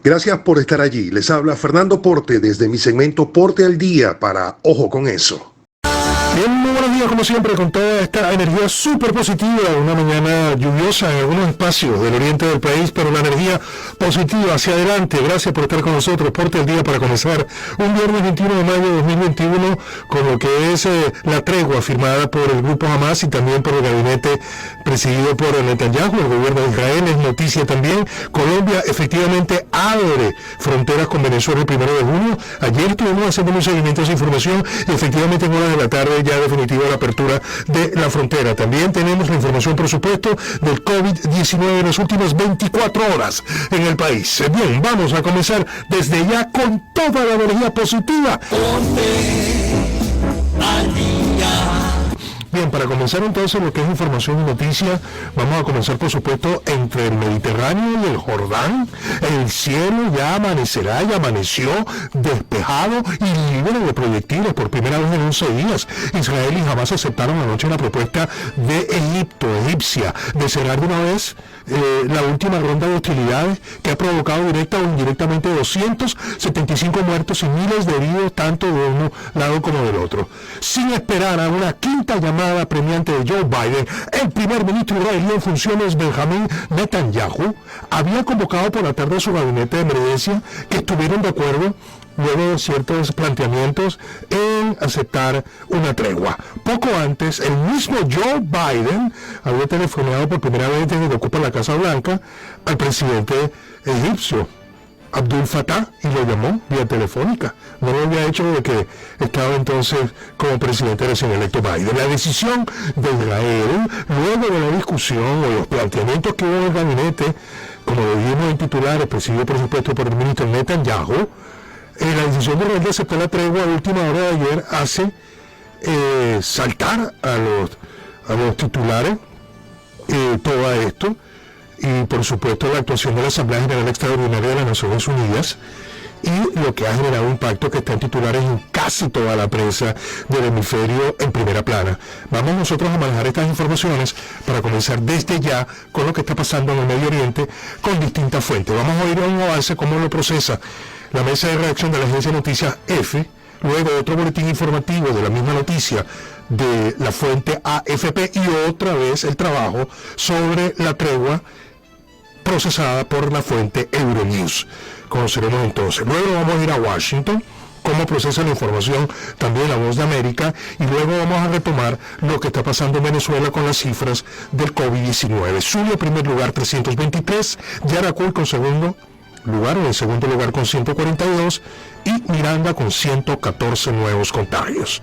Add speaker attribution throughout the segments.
Speaker 1: Gracias por estar allí. Les habla Fernando Porte desde mi segmento Porte al Día para Ojo con Eso.
Speaker 2: Bien, muy buenos días, como siempre, con toda esta energía súper positiva, una mañana lluviosa en algunos espacios del oriente del país, pero la energía positiva hacia adelante. Gracias por estar con nosotros. Porte al Día para comenzar un viernes 21 de mayo de 2021 con lo que es la tregua firmada por el grupo Hamas y también por el gabinete presidido por Netanyahu, el gobierno de Israel. Es noticia también, Colombia efectivamente abre fronteras con Venezuela el 1 de junio. Ayer estuvimos haciendo un seguimiento de esa información y efectivamente en horas de la tarde ya definitiva la apertura de la frontera. También tenemos la información, por supuesto, del COVID-19 en las últimas 24 horas en el país. Bien, vamos a comenzar desde ya con toda la energía positiva. Bien, para comenzar entonces lo que es información y noticia, vamos a comenzar por supuesto entre el Mediterráneo y el Jordán. El cielo ya amanecerá y amaneció despejado y libre de proyectiles por primera vez en 11 días. Israel y Hamas aceptaron anoche la propuesta de egipcia, de cerrar de una vez la última ronda de hostilidades que ha provocado directa o indirectamente 275 muertos y miles de heridos tanto de un lado como del otro. Sin esperar a una quinta llamada premiante de Joe Biden, el primer ministro israelí en funciones, Benjamin Netanyahu, había convocado por la tarde a su gabinete de emergencia, que estuvieron de acuerdo luego de ciertos planteamientos en aceptar una tregua. Poco antes, el mismo Joe Biden había telefonado por primera vez desde que ocupa la Casa Blanca al presidente egipcio Abdul Fattah y lo llamó vía telefónica. No lo había hecho desde que estaba entonces como presidente recién electo Biden. La decisión de Israel, luego de la discusión o los planteamientos que hubo en el gabinete, como lo vimos en titulares, presidido por supuesto por el ministro Netanyahu, la decisión de Israel de aceptar la tregua a última hora de ayer hace saltar a los titulares todo esto, y por supuesto la actuación de la Asamblea General Extraordinaria de las Naciones Unidas, y lo que ha generado un impacto que está en titulares en casi toda la prensa del hemisferio en primera plana. Vamos nosotros a manejar estas informaciones para comenzar desde ya con lo que está pasando en el Medio Oriente con distintas fuentes. Vamos a oír un avance cómo lo procesa la mesa de redacción de la agencia de noticias EFE, luego otro boletín informativo de la misma noticia de la fuente AFP y otra vez el trabajo sobre la tregua procesada por la fuente Euronews. Conoceremos entonces. Luego vamos a ir a Washington, cómo procesa la información también la Voz de América, y luego vamos a retomar lo que está pasando en Venezuela con las cifras del COVID-19. Zulia, primer lugar, 323, Yaracuy con segundo lugar, o en segundo lugar con 142, y Miranda con 114 nuevos contagios.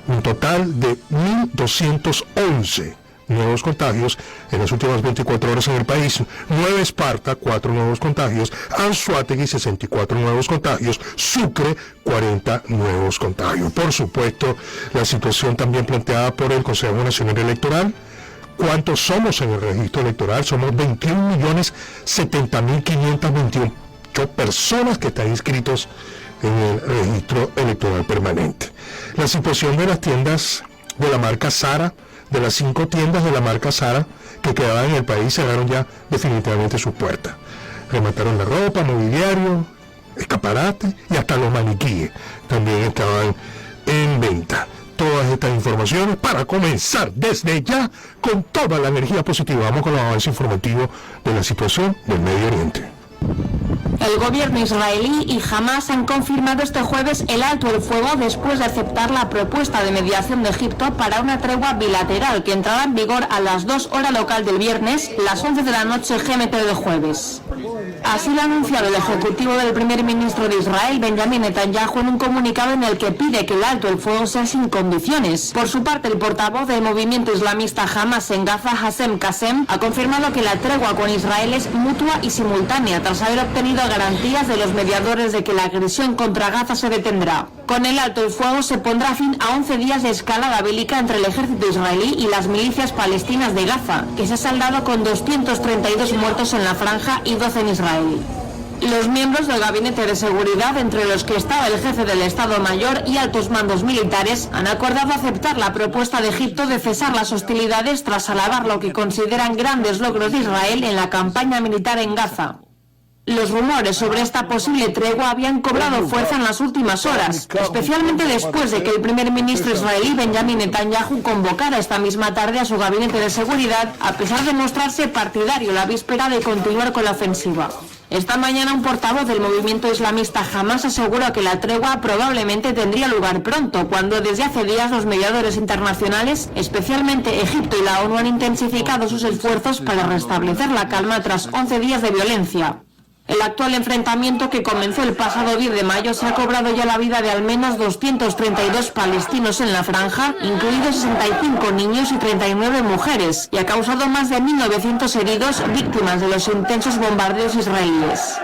Speaker 2: Un total de 1.211 nuevos contagios en las últimas 24 horas en el país. Nueva Esparta, 4 nuevos contagios. Anzoátegui, 64 nuevos contagios. Sucre, 40 nuevos contagios. Por supuesto, la situación también planteada por el Consejo Nacional Electoral. ¿Cuántos somos en el registro electoral? Somos 21.070.528 personas que están inscritos en el registro electoral permanente. La situación de las tiendas de la marca Zara, de las 5 tiendas de la marca Zara que quedaban en el país, cerraron ya definitivamente sus puertas. Remataron la ropa, mobiliario, escaparate y hasta los maniquíes también estaban en venta. Todas estas informaciones para comenzar desde ya con toda la energía positiva. Vamos con el avance informativo de la situación del Medio Oriente.
Speaker 3: El gobierno israelí y Hamas han confirmado este jueves el alto el fuego después de aceptar la propuesta de mediación de Egipto para una tregua bilateral que entrará en vigor a las 2 horas local del viernes, las 11 de la noche GMT del jueves. Así lo ha anunciado el ejecutivo del primer ministro de Israel, Benjamin Netanyahu, en un comunicado en el que pide que el alto el fuego sea sin condiciones. Por su parte, el portavoz del movimiento islamista Hamas en Gaza, Hassem Qasem, ha confirmado que la tregua con Israel es mutua y simultánea, tras haber obtenido garantías de los mediadores de que la agresión contra Gaza se detendrá. Con el alto el fuego se pondrá fin a 11 días de escalada bélica entre el ejército israelí y las milicias palestinas de Gaza, que se ha saldado con 232 muertos en la franja y 12 en Israel. Los miembros del Gabinete de Seguridad, entre los que estaba el jefe del Estado Mayor y altos mandos militares, han acordado aceptar la propuesta de Egipto de cesar las hostilidades tras alabar lo que consideran grandes logros de Israel en la campaña militar en Gaza. Los rumores sobre esta posible tregua habían cobrado fuerza en las últimas horas, especialmente después de que el primer ministro israelí Benjamin Netanyahu convocara esta misma tarde a su gabinete de seguridad, a pesar de mostrarse partidario la víspera de continuar con la ofensiva. Esta mañana un portavoz del movimiento islamista Hamas aseguró que la tregua probablemente tendría lugar pronto, cuando desde hace días los mediadores internacionales, especialmente Egipto y la ONU, han intensificado sus esfuerzos para restablecer la calma tras 11 días de violencia. El actual enfrentamiento, que comenzó el pasado 10 de mayo, se ha cobrado ya la vida de al menos 232 palestinos en la franja, incluidos 65 niños y 39 mujeres, y ha causado más de 1.900 heridos, víctimas de los intensos bombardeos israelíes.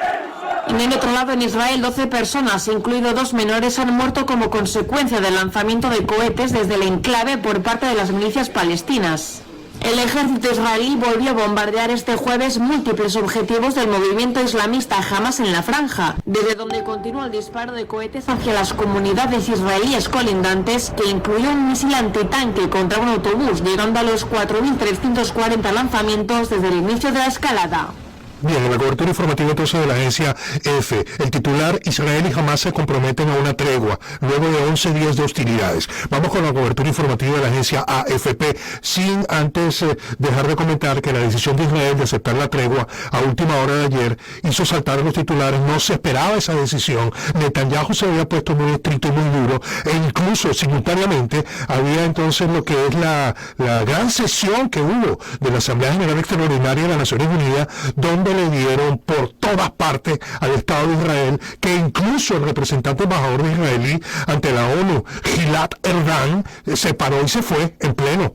Speaker 3: En el otro lado, en Israel, 12 personas, incluidos 2 menores, han muerto como consecuencia del lanzamiento de cohetes desde el enclave por parte de las milicias palestinas. El ejército israelí volvió a bombardear este jueves múltiples objetivos del movimiento islamista Hamas en la franja, desde donde continuó el disparo de cohetes hacia las comunidades israelíes colindantes, que incluyó un misil antitanque contra un autobús, llegando a los 4.340 lanzamientos desde el inicio de la escalada.
Speaker 2: Bien, en la cobertura informativa entonces de la agencia EFE, el titular: Israel y Hamas se comprometen a una tregua luego de 11 días de hostilidades. Vamos con la cobertura informativa de la agencia AFP, sin antes dejar de comentar que la decisión de Israel de aceptar la tregua a última hora de ayer hizo saltar a los titulares. No se esperaba esa decisión. Netanyahu se había puesto muy estricto y muy duro, e incluso simultáneamente había entonces lo que es la gran sesión que hubo de la Asamblea General Extraordinaria de las Naciones Unidas, donde le dieron por todas partes al Estado de Israel, que incluso el representante embajador de israelí ante la ONU, Gilad Erdan, se paró y se fue en pleno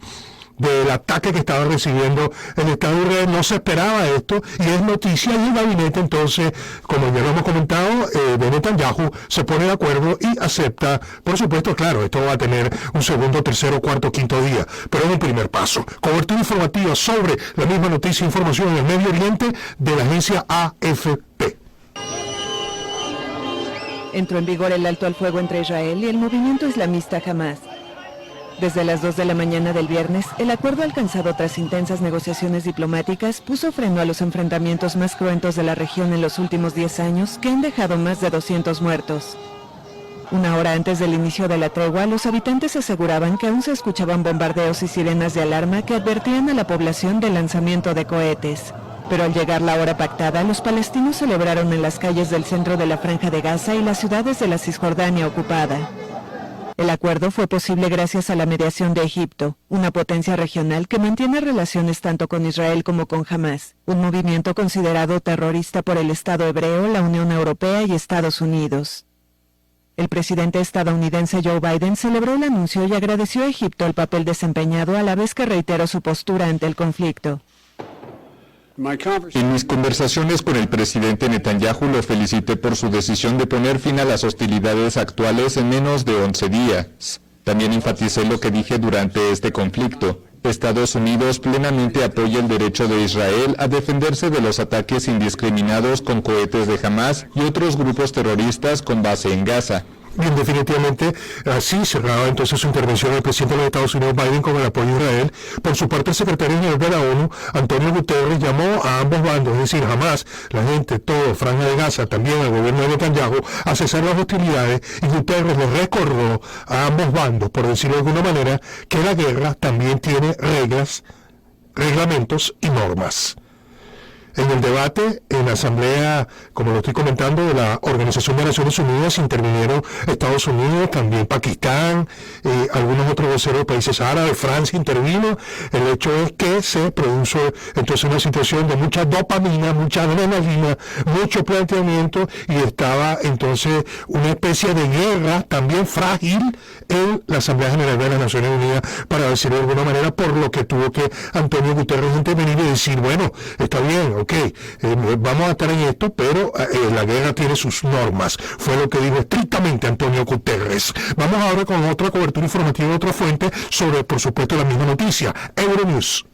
Speaker 2: del ataque que estaba recibiendo el Estado de Israel. No se esperaba esto, y es noticia, y el gabinete entonces, como ya lo hemos comentado, de Netanyahu se pone de acuerdo y acepta. Por supuesto, claro, esto va a tener un segundo, tercero, cuarto, quinto día, pero es un primer paso. Cobertura informativa sobre la misma noticia e información en el Medio Oriente de la agencia AFP.
Speaker 4: Entró en vigor el alto al fuego entre Israel y el movimiento islamista Hamas. Desde las 2 de la mañana del viernes, el acuerdo alcanzado tras intensas negociaciones diplomáticas puso freno a los enfrentamientos más cruentos de la región en los últimos 10 años, que han dejado más de 200 muertos. Una hora antes del inicio de la tregua, los habitantes aseguraban que aún se escuchaban bombardeos y sirenas de alarma que advertían a la población del lanzamiento de cohetes. Pero al llegar la hora pactada, los palestinos celebraron en las calles del centro de la Franja de Gaza y las ciudades de la Cisjordania ocupada. El acuerdo fue posible gracias a la mediación de Egipto, una potencia regional que mantiene relaciones tanto con Israel como con Hamas, un movimiento considerado terrorista por el Estado hebreo, la Unión Europea y Estados Unidos. El presidente estadounidense Joe Biden celebró el anuncio y agradeció a Egipto el papel desempeñado, a la vez que reiteró su postura ante el conflicto.
Speaker 5: En mis conversaciones con el presidente Netanyahu lo felicité por su decisión de poner fin a las hostilidades actuales en menos de 11 días. También enfaticé lo que dije durante este conflicto. Estados Unidos plenamente apoya el derecho de Israel a defenderse de los ataques indiscriminados con cohetes de Hamas y otros grupos terroristas con base en Gaza.
Speaker 2: Bien, definitivamente, así cerraba entonces su intervención el presidente de los Estados Unidos, Biden, con el apoyo de Israel. Por su parte, el secretario general de la ONU, Antonio Guterres, llamó a ambos bandos, es decir, Hamas, la gente, todo, Franja de Gaza, también al gobierno de Netanyahu, a cesar las hostilidades, y Guterres le recordó a ambos bandos, por decirlo de alguna manera, que la guerra también tiene reglas, reglamentos y normas. En el debate, en la asamblea, como lo estoy comentando, de la Organización de Naciones Unidas, intervinieron Estados Unidos, también Pakistán, algunos otros voceros de países árabes, Francia intervino. El hecho es que se produjo entonces una situación de mucha dopamina, mucha adrenalina, mucho planteamiento, y estaba entonces una especie de guerra también frágil en la Asamblea General de las Naciones Unidas, para decirlo de alguna manera, por lo que tuvo que Antonio Guterres intervenir y decir, bueno, está bien, vamos a estar en esto, pero la guerra tiene sus normas. Fue lo que dijo estrictamente Antonio Guterres. Vamos ahora con otra cobertura informativa de otra fuente sobre, por supuesto, la misma noticia. Euronews.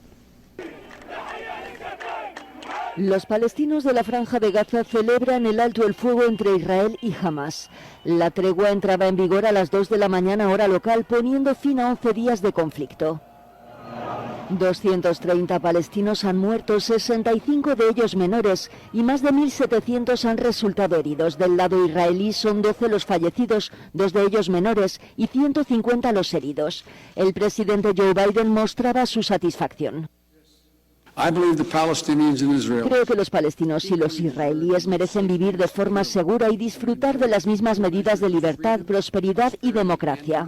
Speaker 6: Los palestinos de la Franja de Gaza celebran el alto el fuego entre Israel y Hamas. La tregua entraba en vigor a las 2 de la mañana hora local, poniendo fin a 11 días de conflicto. 230 palestinos han muerto, 65 de ellos menores, y más de 1.700 han resultado heridos. Del lado israelí son 12 los fallecidos, 2 de ellos menores, y 150 los heridos. El presidente Joe Biden mostraba su satisfacción. Creo que los palestinos y los israelíes merecen vivir de forma segura y disfrutar de las mismas medidas de libertad, prosperidad y democracia.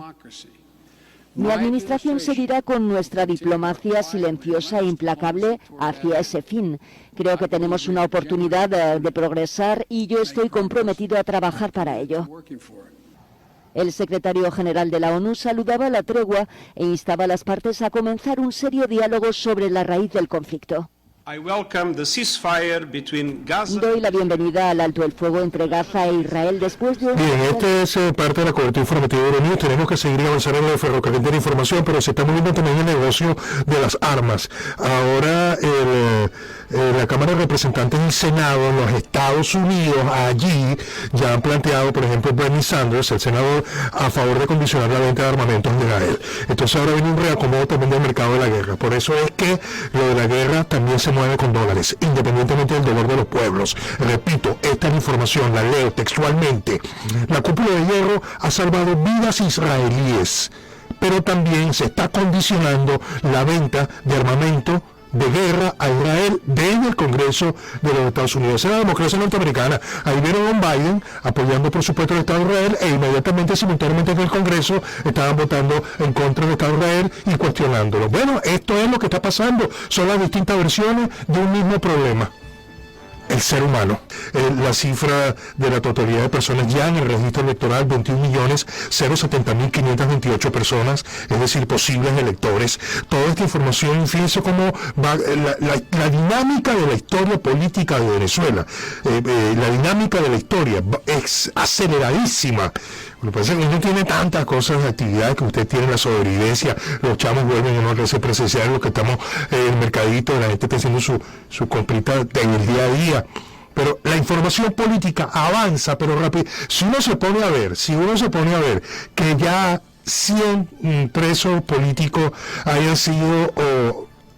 Speaker 6: Mi administración seguirá con nuestra diplomacia silenciosa e implacable hacia ese fin. Creo que tenemos una oportunidad de progresar y yo estoy comprometido a trabajar para ello. El secretario general de la ONU saludaba la tregua e instaba a las partes a comenzar un serio diálogo sobre la raíz del conflicto. Doy la bienvenida al alto el fuego entre Gaza e Israel después de...
Speaker 2: Bien, esta es parte de la cobertura informativa de Euronews. Tenemos que seguir avanzando en el ferrocarril de la información, pero se está moviendo también el negocio de las armas. Ahora la Cámara de Representantes y el Senado en los Estados Unidos, allí ya han planteado, por ejemplo, Bernie Sanders, el senador, a favor de condicionar la venta de armamentos en Israel. Entonces ahora viene un reacomodo también del mercado de la guerra. Por eso es que lo de la guerra también se mueve con dólares, independientemente del dolor de los pueblos. Repito, esta es la información, la leo textualmente. La cúpula de hierro ha salvado vidas israelíes, pero también se está condicionando la venta de armamento de guerra a Israel desde el Congreso de los Estados Unidos. Esa es la democracia norteamericana. Ahí viene Don Biden apoyando por supuesto al Estado de Israel e inmediatamente, simultáneamente en el Congreso, estaban votando en contra del Estado de Israel y cuestionándolo. Bueno, esto es lo que está pasando. Son las distintas versiones de un mismo problema. El ser humano. La cifra de la totalidad de personas ya en el registro electoral, 21.070.528 personas, es decir, posibles electores. Toda esta información, fíjense cómo va la dinámica de la historia política de Venezuela. La dinámica de la historia es aceleradísima. Lo que pasa es que no tiene tantas cosas de actividades que usted tiene, la sobrevivencia, los chamos vuelven a no clase presencial, lo que estamos en el mercadito, la gente está haciendo su comprita en el día a día. Pero la información política avanza, pero rápido. Si uno se pone a ver que ya 100 presos políticos hayan sido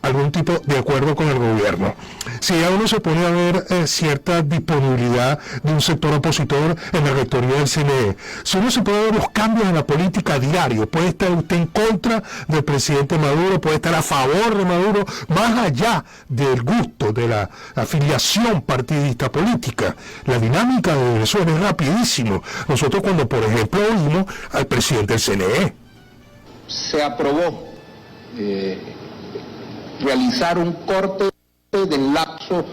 Speaker 2: algún tipo de acuerdo con el gobierno, si ya uno se pone a ver cierta disponibilidad de un sector opositor en la rectoría del CNE, si uno se puede ver los cambios en la política a diario, puede estar usted en contra del presidente Maduro, puede estar a favor de Maduro, más allá del gusto, de la afiliación partidista política. La dinámica de Venezuela es rapidísimo. Nosotros cuando, por ejemplo, oímos al presidente del CNE,
Speaker 7: se aprobó realizar un corte del lapso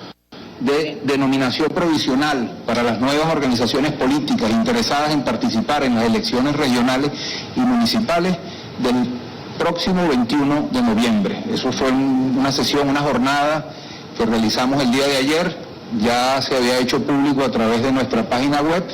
Speaker 7: de denominación provisional para las nuevas organizaciones políticas interesadas en participar en las elecciones regionales y municipales del próximo 21 de noviembre. Eso fue una sesión, una jornada que realizamos el día de ayer, ya se había hecho público a través de nuestra página web,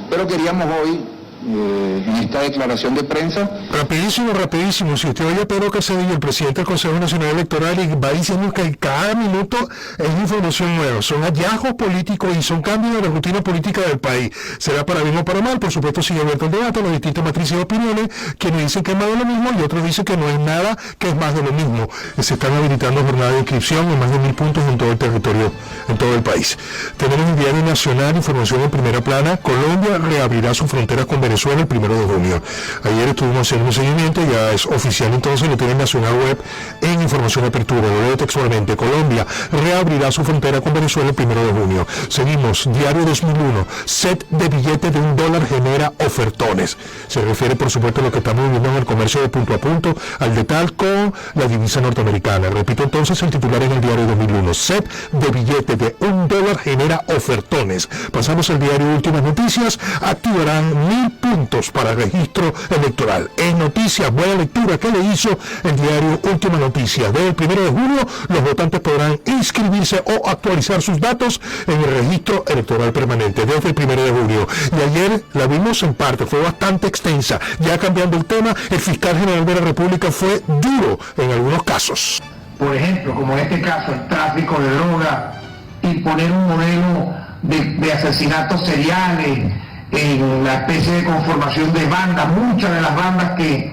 Speaker 7: pero queríamos hoy, en esta declaración de prensa.
Speaker 2: Rapidísimo, si usted oye a Pedro Casadillo, el presidente del Consejo Nacional Electoral, y va diciendo que cada minuto es información nueva, son hallazgos políticos y son cambios de la rutina política del país, será para bien o para mal. Por supuesto sigue abierto el debate, las distintas matrices de opiniones, quienes dicen que es más de lo mismo y otros dicen que no es nada, que es más de lo mismo. Se están habilitando jornadas de inscripción en más de 1.000 puntos en todo el territorio, en todo el país. Tenemos un diario nacional, información en primera plana. Colombia reabrirá sus fronteras con Venezuela el 1 de junio. Ayer estuvimos haciendo un seguimiento, ya es oficial, entonces lo tiene en Nacional Web en información de apertura. Lo leo textualmente: Colombia reabrirá su frontera con Venezuela el 1 de junio. Seguimos, diario 2001, set de billetes de $1 genera ofertones. Se refiere, por supuesto, a lo que estamos viviendo en el comercio de punto a punto, al detal con la divisa norteamericana. Repito entonces el titular en el diario 2001, set de billetes de $1 genera ofertones. Pasamos al diario Últimas Noticias, activarán 1.000 puntos para registro electoral. Es noticia, buena lectura que le hizo el diario Última Noticia. Desde el 1 de junio, los votantes podrán inscribirse o actualizar sus datos en el registro electoral permanente, desde el 1 de junio. Y ayer la vimos en parte, fue bastante extensa. Ya cambiando el tema, el fiscal general de la República fue duro en algunos casos.
Speaker 8: Por ejemplo, como en este caso, el tráfico de droga, imponer un modelo de asesinatos seriales, en la especie de conformación de bandas, muchas de las bandas que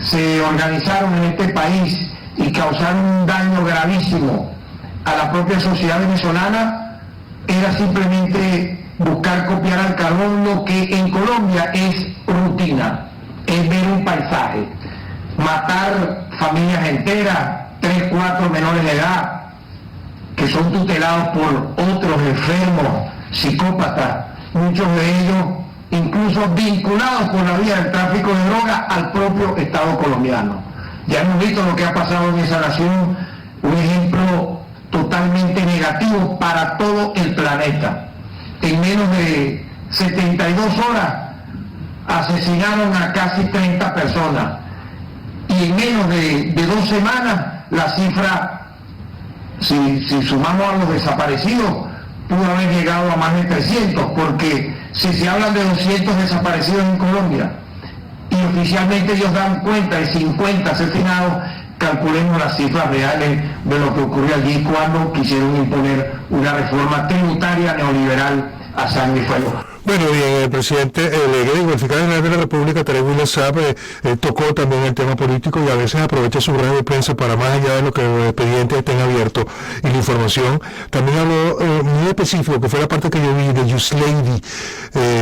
Speaker 8: se organizaron en este país y causaron un daño gravísimo a la propia sociedad venezolana, era simplemente buscar copiar al carbón lo que en Colombia es rutina, es ver un paisaje, matar familias enteras, 3, 4 menores de edad, que son tutelados por otros enfermos, psicópatas, muchos de ellos incluso vinculados por la vía del tráfico de drogas al propio Estado colombiano. Ya hemos visto lo que ha pasado en esa nación, un ejemplo totalmente negativo para todo el planeta. En menos de 72 horas asesinaron a casi 30 personas y en menos de 2 semanas la cifra, si sumamos a los desaparecidos, pudo haber llegado a más de 300, porque si se hablan de 200 desaparecidos en Colombia y oficialmente ellos dan cuenta de 50 asesinados, calculemos las cifras reales de lo que ocurrió allí cuando quisieron imponer una reforma tributaria neoliberal a sangre y fuego.
Speaker 2: Bueno, bien, el presidente el fiscal general de la República, Tarek William Saab, tocó también el tema político y a veces aprovecha su radio de prensa para, más allá de lo que los expedientes estén abiertos y la información, también habló muy específico, que fue la parte que yo vi de Yuslady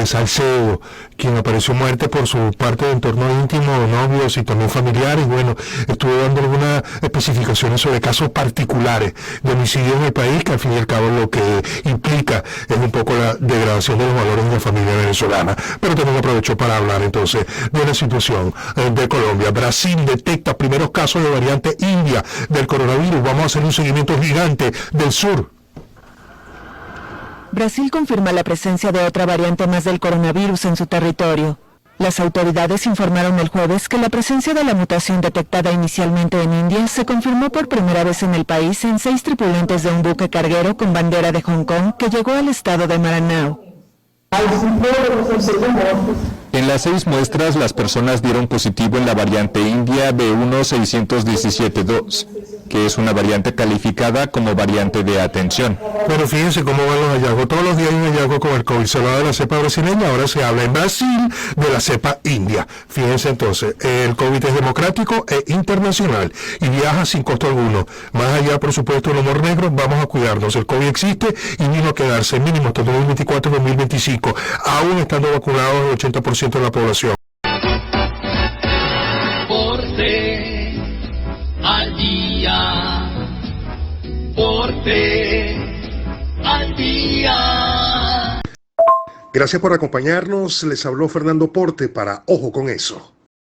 Speaker 2: Salcedo, quien apareció muerta por su parte de entorno íntimo, novios y también familiares. Bueno, estuvo dando algunas especificaciones sobre casos particulares de homicidio en el país, que al fin y al cabo lo que implica es un poco la degradación de los valores de la familia venezolana. Pero también aprovechó para hablar entonces de la situación de Colombia. Brasil detecta primeros casos de variante India del coronavirus. Vamos a hacer un seguimiento gigante del sur.
Speaker 4: Brasil confirma la presencia de otra variante más del coronavirus en su territorio. Las autoridades informaron el jueves que la presencia de la mutación detectada inicialmente en India se confirmó por primera vez en el país en 6 tripulantes de un buque carguero con bandera de Hong Kong que llegó al estado de Maranhão.
Speaker 5: En las 6 muestras, las personas dieron positivo en la variante india B1.617.2, que es una variante calificada como variante de atención.
Speaker 2: Bueno, fíjense cómo van los hallazgos. Todos los días hay un hallazgo con el COVID. Se habla de la cepa brasileña, ahora se habla en Brasil de la cepa india. Fíjense entonces, el COVID es democrático e internacional y viaja sin costo alguno. Más allá, por supuesto, del humor negro, vamos a cuidarnos. El COVID existe y vino a quedarse mínimo hasta 2024 y 2025, aún estando vacunados el 80% de la población.
Speaker 9: Porte al día, porte al día.
Speaker 1: Gracias por acompañarnos. Les habló Fernando Porte para Ojo con Eso.